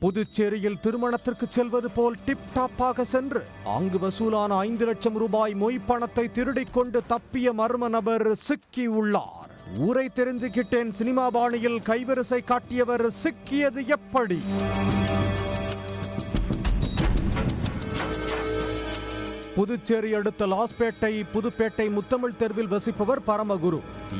புதுச்சேரியில் திருமணத்திற்கு செல்வது போல் டிப்டாப்பாக சென்று அங்கு வசூலான 5 லட்சம் ரூபாய் மொய் பணத்தை திருடிக் கொண்டு தப்பிய மர்ம நபர் சிக்கியுள்ளார். ஊரை தெரிஞ்சுக்கிட்டேன் சினிமா பாணியில் கைவரிசை காட்டியவர் சிக்கியது எப்படி? புதுச்சேரி அடுத்த லாஸ்பேட்டை புதுப்பேட்டை முத்தமிழ் தெருவில் வசிப்பவர் பரமகுரு.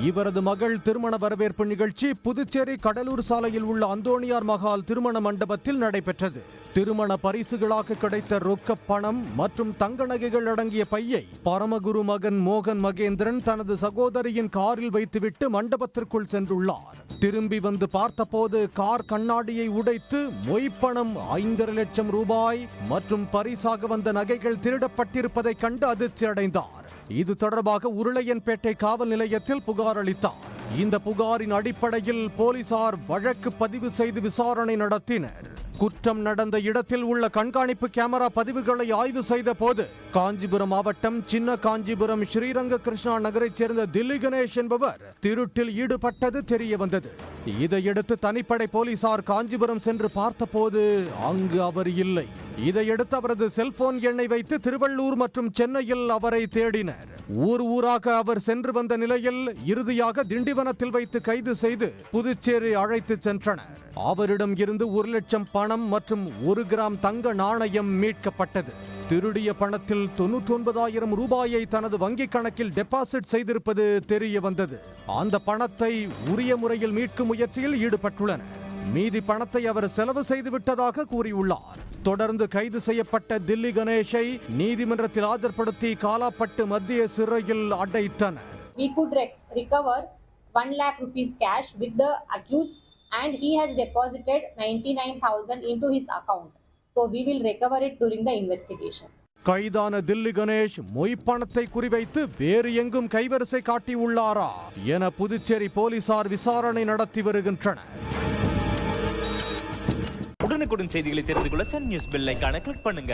இவரது மகள் திருமண வரவேற்பு நிகழ்ச்சி புதுச்சேரி கடலூர் சாலையில் உள்ள அந்தோணியார் மகால் திருமண மண்டபத்தில் நடைபெற்றது. திருமண பரிசுகளாக கிடைத்த ரொக்க பணம் மற்றும் தங்க நகைகள் அடங்கிய பையை பரமகுரு மகன் மோகன் மகேந்திரன் தனது சகோதரியின் காரில் வைத்துவிட்டு மண்டபத்திற்குள் சென்றுள்ளார். திரும்பி வந்து பார்த்தபோது கார் கண்ணாடியை உடைத்து மொய்ப்பணம் 5.5 லட்சம் ரூபாய் மற்றும் பரிசாக வந்த நகைகள் திருடப்பட்டிருப்பதை கண்டு அதிர்ச்சி அடைந்தார். இது தொடர்பாக உருளையன்பேட்டை காவல் நிலையத்தில் புகார் அளித்தார். இந்த புகாரின் அடிப்படையில் போலீசார் வழக்கு பதிவு செய்து விசாரணை நடத்தினர். குற்றம் நடந்த இடத்தில் உள்ள கண்காணிப்பு கேமரா பதிவுகளை ஆய்வு செய்த போது காஞ்சிபுரம் மாவட்டம் சின்ன காஞ்சிபுரம் ஸ்ரீரங்க கிருஷ்ணா நகரைச் சேர்ந்த தில்லி கணேஷ் என்பவர் திருட்டில் ஈடுபட்டது தெரிய வந்தது. இதையடுத்து தனிப்படை போலீசார் காஞ்சிபுரம் சென்று பார்த்தபோது அங்கு அவர் இல்லை. இதையடுத்து அவரது செல்போன் எண்ணை வைத்து திருவள்ளூர் மற்றும் சென்னையில் அவரை தேடினர். ஊராக அவர் சென்று வந்த நிலையில் இறுதியாக திண்டிவனத்தில் வைத்து கைது செய்து புதுச்சேரி அழைத்து சென்றனர். அவரிடம் இருந்து 1 லட்சம் பணம் மற்றும் 1 கிராம் தங்க நாணயம் மீட்கப்பட்டது. திருடிய பணத்தில் 99,000 ரூபாயை தனது வங்கிக் கணக்கில் டெபாசிட் செய்திருப்பது தெரிய வந்தது. அந்த பணத்தை உரிய முறையில் மீட்கும் முயற்சியில் ஈடுபட்டுள்ளனர். மீதி பணத்தை அவர் செலவு செய்து விட்டதாக கூறியுள்ளார். தொடர்ந்து கைது செய்யப்பட்ட தில்லி கணேஷை நீதிமன்றத்தில் ஆஜர்படுத்தி காலாப்பட்டு மத்திய சிறையில் அடைத்தனர். We could recover 1 lakh rupees cash with the accused and he has deposited 99,000 into his account. So we will recover it during the investigation. கைதான தில்லி கணேஷ் மொய்ப்பணத்தை குறிவைத்து வேறு எங்கும் கைவரிசை காட்டியுள்ளாரா என புதுச்சேரி போலீசார் விசாரணை நடத்தி வருகின்றனர். உடனுக்குடன் செய்திகளை தெரிந்து கொள்ள சன் நியூஸ் பெல் ஐகானை கிளிக் பண்ணுங்க.